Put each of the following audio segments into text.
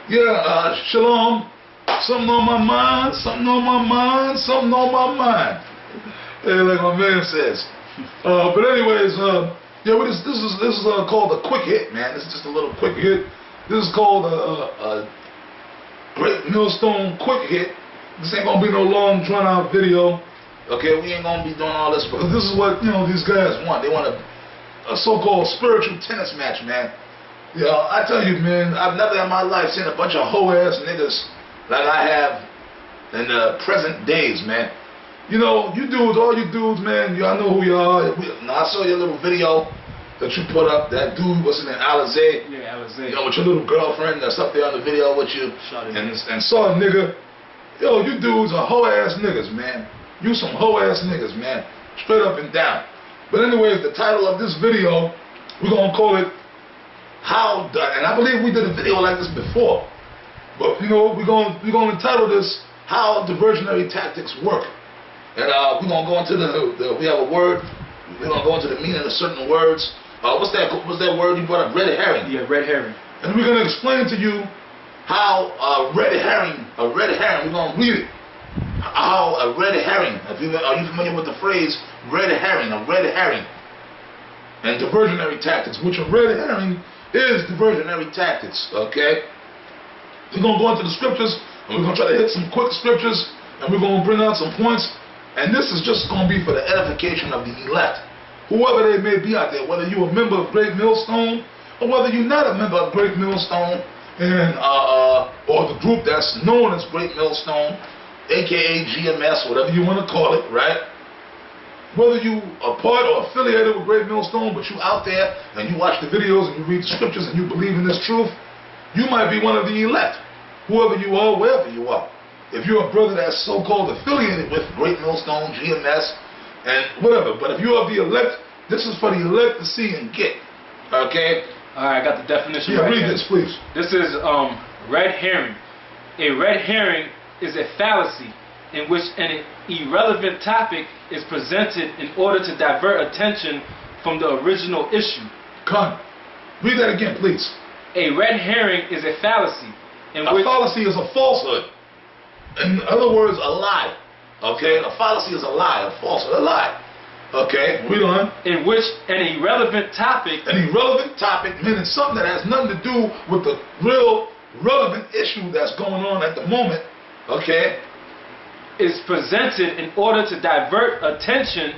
Yeah, shalom. Something on my mind, something on my mind, something on my mind. Hey, like my man says. But anyways, yeah, this is called a quick hit, man. This is just a little quick hit. This is called a Great Millstone quick hit. This ain't gonna be no long, drawn out video. Okay, we ain't gonna be doing all this because this is what these guys want. They want a so-called spiritual tennis match, man. I tell you, man, I've never in my life seen a bunch of hoe-ass niggas like I have in the present days, man. You dudes, all you dudes, man, y'all know who you are. I saw your little video that you put up. That dude, what's his name, Alizé? Yeah, Alizé. With your little girlfriend that's up there on the video with you. And saw a nigga. Yo, you dudes are hoe-ass niggas, man. You some hoe-ass niggas, man. Straight up and down. But anyways, the title of this video, we're going to call it How Done. And I believe we did a video like this before. But, we're going to entitle this How Diversionary Tactics Work. And we're going to go into we have a word. We're going to go into the meaning of certain words. What's that word you brought up? Red herring. Yeah, red herring. And we're going to explain to you how a red herring, we're going to read it. How a red herring, are you familiar with the phrase red herring, a red herring? And diversionary tactics, which a red herring is diversionary tactics, okay? We're going to go into the scriptures, and we're going to try to hit some quick scriptures, and we're going to bring out some points, and this is just going to be for the edification of the elect. Whoever they may be out there, whether you're a member of Great Millstone, or whether you're not a member of Great Millstone, and or the group that's known as Great Millstone, aka GMS, whatever you want to call it, right? Whether you are part or affiliated with Great Millstone, but you out there and you watch the videos and you read the scriptures and you believe in this truth, you might be one of the elect. Whoever you are, wherever you are. If you're a brother that's so-called affiliated with Great Millstone, GMS, and whatever. But if you are the elect, this is for the elect to see and get. Okay? Alright, I got the definition right here. Read this, please. This is red herring. A red herring is a fallacy in which an irrelevant topic is presented in order to divert attention from the original issue. Con, read that again, please. A red herring is a fallacy. A fallacy is a falsehood. In other words, a lie. Okay? A fallacy is a lie, a falsehood, a lie. Okay, read on. In which an irrelevant topic... An irrelevant topic, meaning something that has nothing to do with the real relevant issue that's going on at the moment, okay, is presented in order to divert attention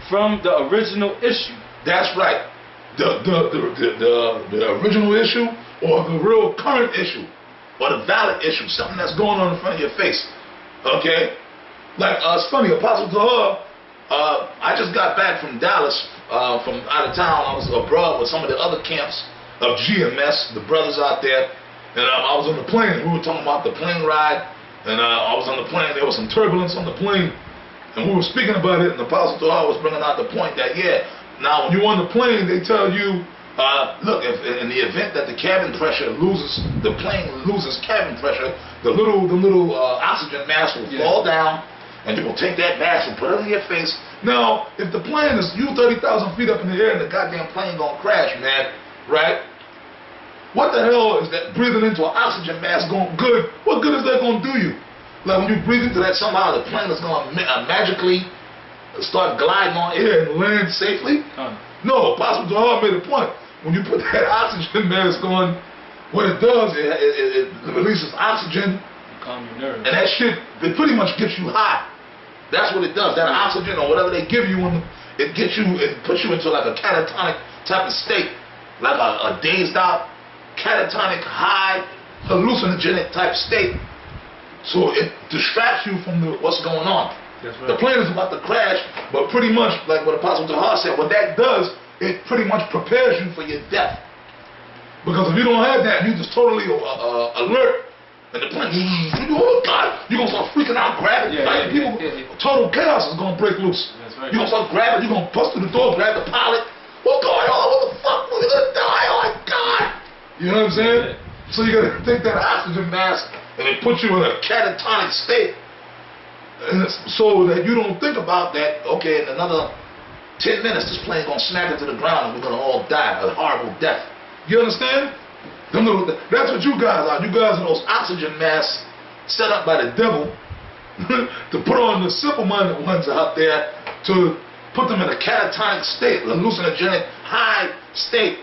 from the original issue. That's right. The original issue, or the real current issue, or the valid issue, something that's going on in front of your face. Okay? Like, it's funny, Apostle Tahar, I just got back from Dallas, from out of town. I was abroad with some of the other camps of GMS, the brothers out there, and I was on the plane. We were talking about the plane ride, and I was on the plane. There was some turbulence on the plane, and we were speaking about it, and the Apostle Tahar was bringing out the point that, now when you're on the plane, they tell you, look, if in the event that the cabin pressure the plane loses cabin pressure, the little oxygen mask will fall down, and you will take that mask and put it on your face. Now, if the plane is 30,000 feet up in the air and the goddamn plane gonna crash, man, right? What the hell is that breathing into an oxygen mask going good? What good is that gonna do you? Like when you breathe into that, somehow the plane is gonna magically start gliding on air and land safely? No, Apostle Tahar made a point. When you put that oxygen mask on, what it does, it releases oxygen. Calm your nerves. And that shit, it pretty much gets you high. That's what it does. That oxygen or whatever they give you, it puts you into like a catatonic type of state, like a dazed out, catatonic, high, hallucinogenic type state. So it distracts you from what's going on. That's right. The plane is about to crash, but pretty much like what Apostle Tahar said, what that does, it pretty much prepares you for your death. Because if you don't have that, you just totally alert. And the plane, oh God, you're going to start freaking out, grabbing. Total chaos is going to break loose. That's right. You're going to start grabbing, you're going to bust through the door, grab the pilot. What's going on? What the fuck? We're going to die. Oh my God. You know what I'm saying? So you got to take that oxygen mask and it puts you in a catatonic state. And so that you don't think about that, okay, in another 10 minutes, this plane going to smack into the ground and we're going to all die a horrible death. You understand? That's what you guys are. You guys are those oxygen masks set up by the devil to put on the simple-minded ones out there to put them in a catatonic state, hallucinogenic high state,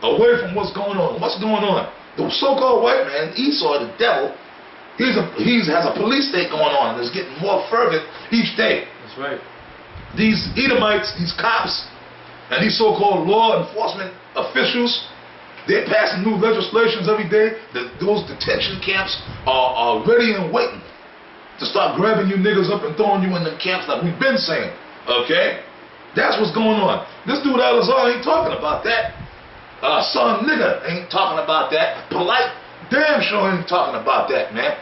away from what's going on. What's going on? The so-called white man, Esau, the devil, he has a police state going on, and it's getting more fervent each day. That's right. These Edomites, these cops, and these so-called law enforcement officials, they're passing new legislations every day. Those detention camps are ready and waiting to start grabbing you niggas up and throwing you in them camps like we've been saying. Okay? That's what's going on. This dude Alazar ain't talking about that. Son nigga ain't talking about that. Polite damn sure ain't talking about that, man.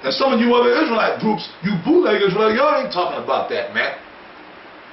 And some of you other Israelite groups, you bootleg Israelite, y'all ain't talking about that, man.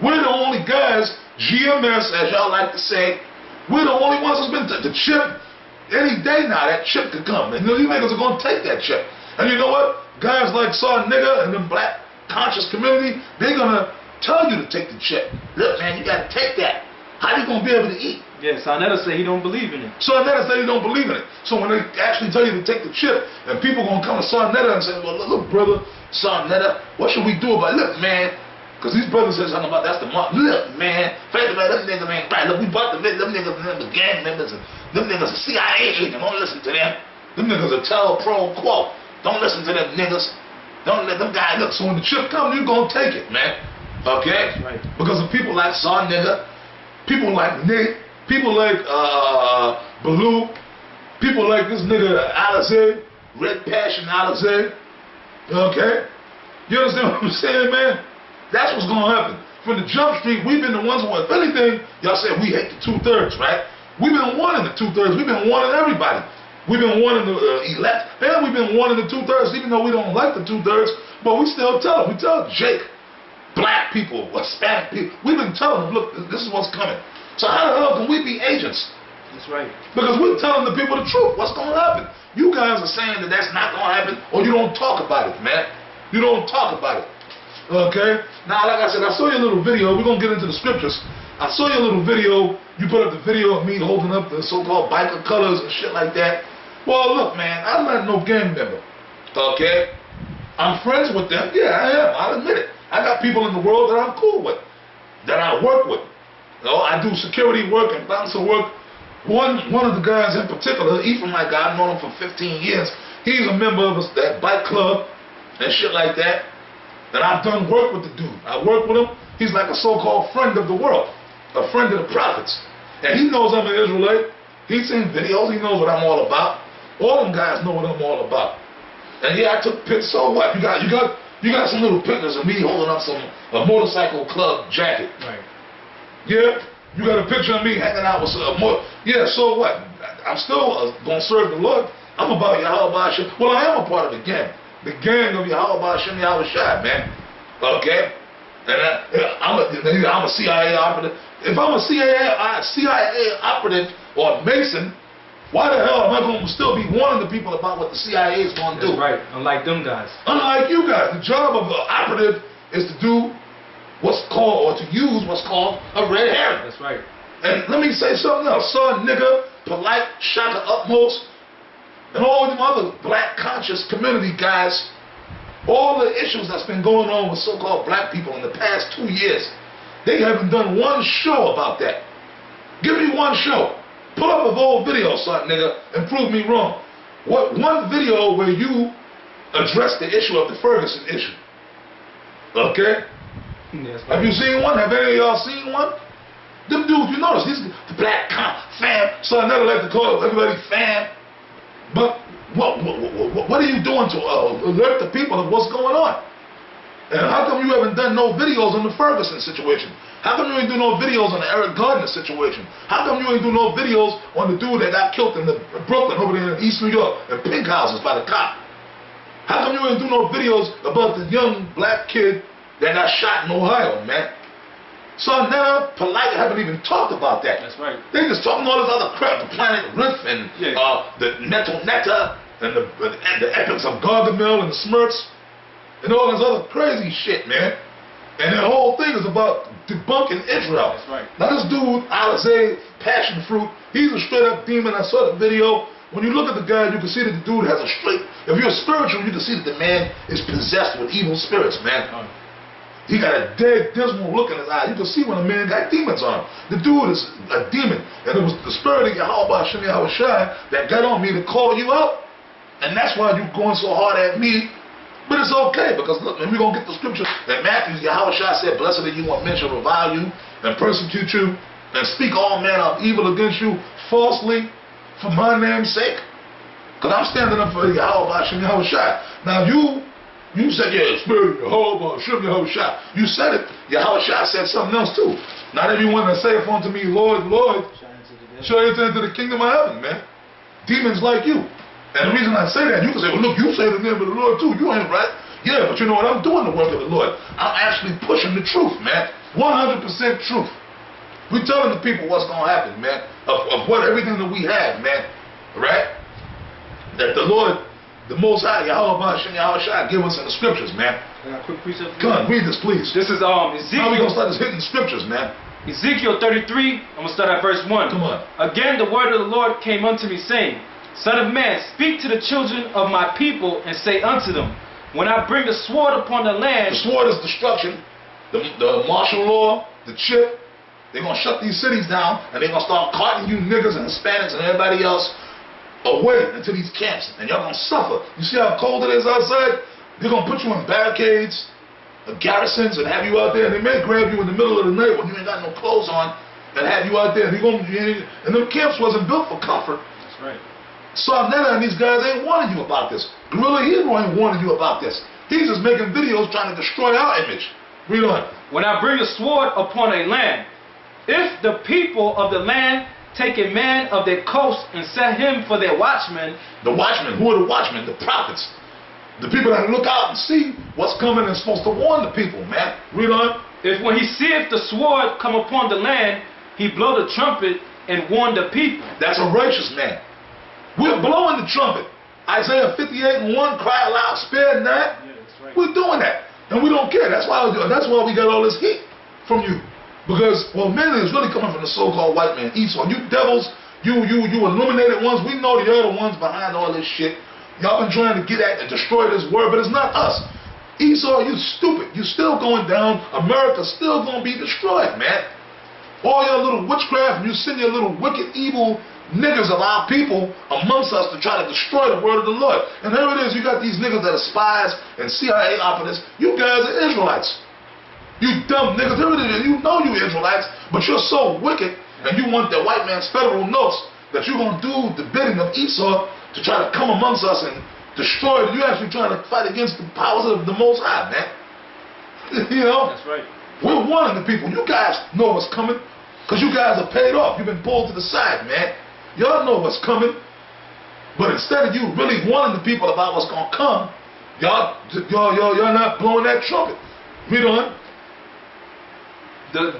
We're the only guys, GMS, as y'all like to say, we're the only ones that's been the chip. Any day now, that chip could come. And you niggas are going to take that chip. And you know what? Guys like Son Nigga and the black conscious community, they're going to tell you to take the chip. Look, man, you got to take that. How you going to be able to eat? Yeah, Sonetta say he don't believe in it. Sonetta say he don't believe in it. So when they actually tell you to take the chip, and people going to come to Sonetta and say, well, look, brother, Sonetta, what should we do about it? Look, man, because these brothers said something about that's the mark. Look, man, first of all, them niggas ain't right. Look, we bought the video. Them niggas are gang members. Them niggas are CIA agents. Don't listen to them. Them niggas are tell pro quo. Don't listen to them niggas. Don't let them guys look. So when the chip comes, you're going to take it, man. Okay? That's right. Because of people like Son Nigga, people like Nick, people like Baloo, people like this nigga Alizé, Red Passion Alizé. Okay? You understand what I'm saying, man? That's what's going to happen. From the jump street, we've been the ones who, if anything, y'all said we hate the 2/3, right? We've been warning the 2/3. We've been warning everybody. We've been warning the elect, and we've been warning the 2/3, even though we don't like the 2/3, but we still tell them. We tell Jake, black people, Hispanic people, we've been telling them, look, this is what's coming. So how the hell can we be agents? That's right. Because we're telling the people the truth. What's going to happen? You guys are saying that that's not going to happen, or you don't talk about it, man. You don't talk about it. Okay? Now, like I said, I saw your little video. We're going to get into the scriptures. I saw your little video. You put up the video of me holding up the so-called biker colors and shit like that. Well, look, man, I'm not no gang member. Okay? I'm friends with them. Yeah, I am. I'll admit it. I got people in the world that I'm cool with, that I work with. You know, I do security work and bouncer work. One of the guys in particular, Ephraim, my guy, I've known him for 15 years. He's a member of that bike club and shit like that. And I've done work with the dude. I work with him. He's like a so-called friend of the world, a friend of the prophets. And he knows I'm an Israelite. He's seen videos. He knows what I'm all about. All them guys know what I'm all about. And yeah, I took pictures. So what? You got some little pictures of me holding up a motorcycle club jacket. Right. Yeah. You got a picture of me hanging out with yeah. So what? I'm still gonna serve the Lord. I'm about Yahweh Hashem. Well, I am a part of the gang. The gang of Yahweh Hashem Yahweh Shai, man. Okay? And I'm a CIA operative. If I'm a CIA operative or Mason, why the hell am I going to still be warning the people about what the CIA is going to do? That's right. Unlike them guys. Unlike you guys. The job of an operative is to do what's called, or to use what's called a red herring. That's right. And let me say something else. Son Nigga, Polite, Shaka Utmost, and all them other black conscious community guys, all the issues that's been going on with so-called black people in the past 2 years, they haven't done one show about that. Give me one show. Pull up a whole video, Son Nigga, and prove me wrong. What one video where you address the issue of the Ferguson issue? Okay? Yes, have you seen one? Have any of y'all seen one? Them dudes, you notice, these the black fam, Son Nigga like to call everybody fam. But what are you doing to alert the people of what's going on? And how come you haven't done no videos on the Ferguson situation? How come you ain't do no videos on the Eric Gardner situation? How come you ain't do no videos on the dude that got killed in Brooklyn over there in East New York in pink houses by the cop? How come you ain't do no videos about the young black kid that got shot in Ohio, man? So now, Polite haven't even talked about that. That's right. They just talking all this other crap, the Planet Rift and the Neto Netta and the epics of Gargamel and the Smurfs and all this other crazy shit, man. And the whole thing is about debunking Israel. That's right. Now this dude, Alizé, Passion Fruit, he's a straight up demon. I saw the video. when you look at the guy, you can see that the dude has a straight. If you're spiritual, you can see that the man is possessed with evil spirits, man. He got a dead, dismal look in his eye. You can see when a man got demons on him. The dude is a demon. And it was the spirit of Yahweh Shem Yahushai that got on me to call you out. And that's why you're going so hard at me. But it's okay, because look, and we're going to get the scripture that Matthew, Yahushai said, blessed are you when men shall revile you and persecute you and speak all manner of evil against you falsely for my name's sake. Because I'm standing up for Yahweh Shem Yahushai. Now you said, yeah, spirit of Yahweh Shem Yahushai. You said it. Yahushai said something else too. Not everyone that saith unto me, Lord, Lord, shall enter into the kingdom of heaven, man. Demons like you. And the reason I say that, you can say, well, look, you say the name of the Lord too. You ain't right. Yeah, but you know what? I'm doing the work of the Lord. I'm actually pushing the truth, man. 100% truth. We're telling the people what's going to happen, man. Of what everything that we have, man. Right? That the Lord, the Most High, Yahweh Shem Yahushai, give us in the scriptures, man. I got a quick precept. Come on, read this, please. This is Ezekiel. How we going to start this hitting the scriptures, man? Ezekiel 33, I'm going to start at verse 1. Come on. Again, the word of the Lord came unto me, saying, Son of man, speak to the children of my people, and say unto them, when I bring the sword upon the land... The sword is destruction. The martial law, the chip, they're going to shut these cities down, and they're going to start carting you niggas and Hispanics and everybody else away into these camps, and y'all going to suffer. You see how cold it is outside? They're going to put you in barricades, garrisons, and have you out there, and they may grab you in the middle of the night when you ain't got no clothes on, and have you out there, and them camps wasn't built for comfort. That's right. Sarnetta and these guys ain't warning you about this. Gorilla Hebrew ain't warning you about this. He's just making videos trying to destroy our image. Read on. When I bring a sword upon a land, if the people of the land take a man of their coast and set him for their watchman... The watchmen. Who are the watchmen? The prophets. The people that look out and see what's coming and supposed to warn the people, man. Read on. If when he seeth the sword come upon the land, he blow the trumpet and warn the people. That's a righteous man. We're blowing the trumpet. Isaiah 58:1, cry aloud, spare not. Yeah, that's right. We're doing that. And we don't care. That's why we got all this heat from you. Because, well, mainly it's really coming from the so-called white man, Esau. You devils, you illuminated ones, we know the other ones behind all this shit. Y'all been trying to get at and destroy this word, but it's not us. Esau, you stupid. You still going down. America's still going to be destroyed, man. All your little witchcraft, and you send your little wicked, evil niggas of our people amongst us to try to destroy the word of the Lord. And there it is, you got these niggas that are spies and CIA operatives. You guys are Israelites. You dumb niggas. There it is. You know you Israelites, but you're so wicked and you want the white man's federal notes that you're going to do the bidding of Esau to try to come amongst us and destroy it. You're actually trying to fight against the powers of the Most High, man. You know? That's right. We're warning the people. You guys know what's coming because you guys are paid off. You've been pulled to the side, man. Y'all know what's coming, but instead of you really warning the people about what's gonna come, y'all not blowing that trumpet. Read on.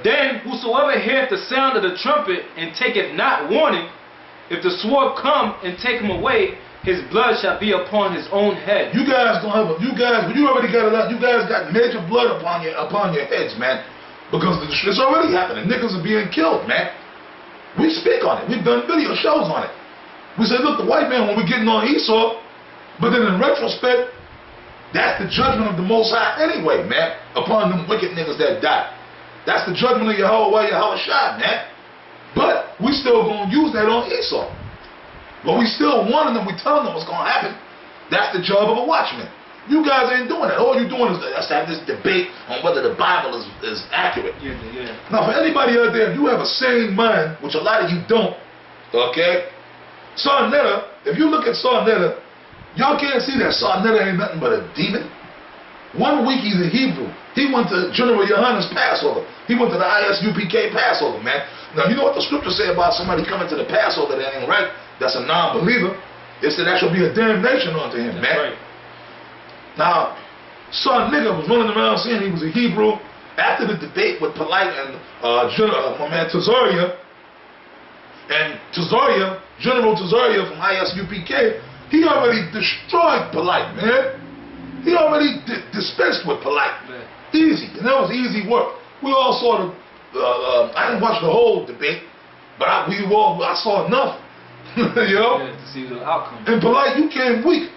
Then whosoever heareth the sound of the trumpet and taketh not warning, if the sword come and take him away, his blood shall be upon his own head. You guys already got a lot. You guys got major blood upon your heads, man, because it's already happening. Niggas are being killed, man. We speak on it. We've done video shows on it. We say, look, the white man, when we're getting on Esau, but then in retrospect, that's the judgment of the Most High anyway, man, upon them wicked niggas that die. That's the judgment of Yahushai, man. But we still going to use that on Esau. But we still warning them, we telling them what's going to happen. That's the job of a watchman. You guys ain't doing that. All you're doing is to have this debate on whether the Bible is accurate. Yeah. Now, for anybody out there, if you have a sane mind, which a lot of you don't, okay? Sarnetta, if you look at Sarnetta, y'all can't see that Sarnetta ain't nothing but a demon. 1 week he's a Hebrew. He went to General Yohana's Passover. He went to the ISUPK Passover, man. Now, you know what the scriptures say about somebody coming to the Passover that ain't right? That's a non-believer. It said that shall be a damnation unto him, man. Right. Now, son nigga was running around saying he was a Hebrew. After the debate with Polite and my man Tazaria, and Tazaria, General Tazaria from ISUPK, he already destroyed Polite, man. He already dispensed with Polite. Man. Easy, and that was easy work. We all saw I didn't watch the whole debate, but I saw enough Yo. Yeah, to see the outcome. And polite, you came weak.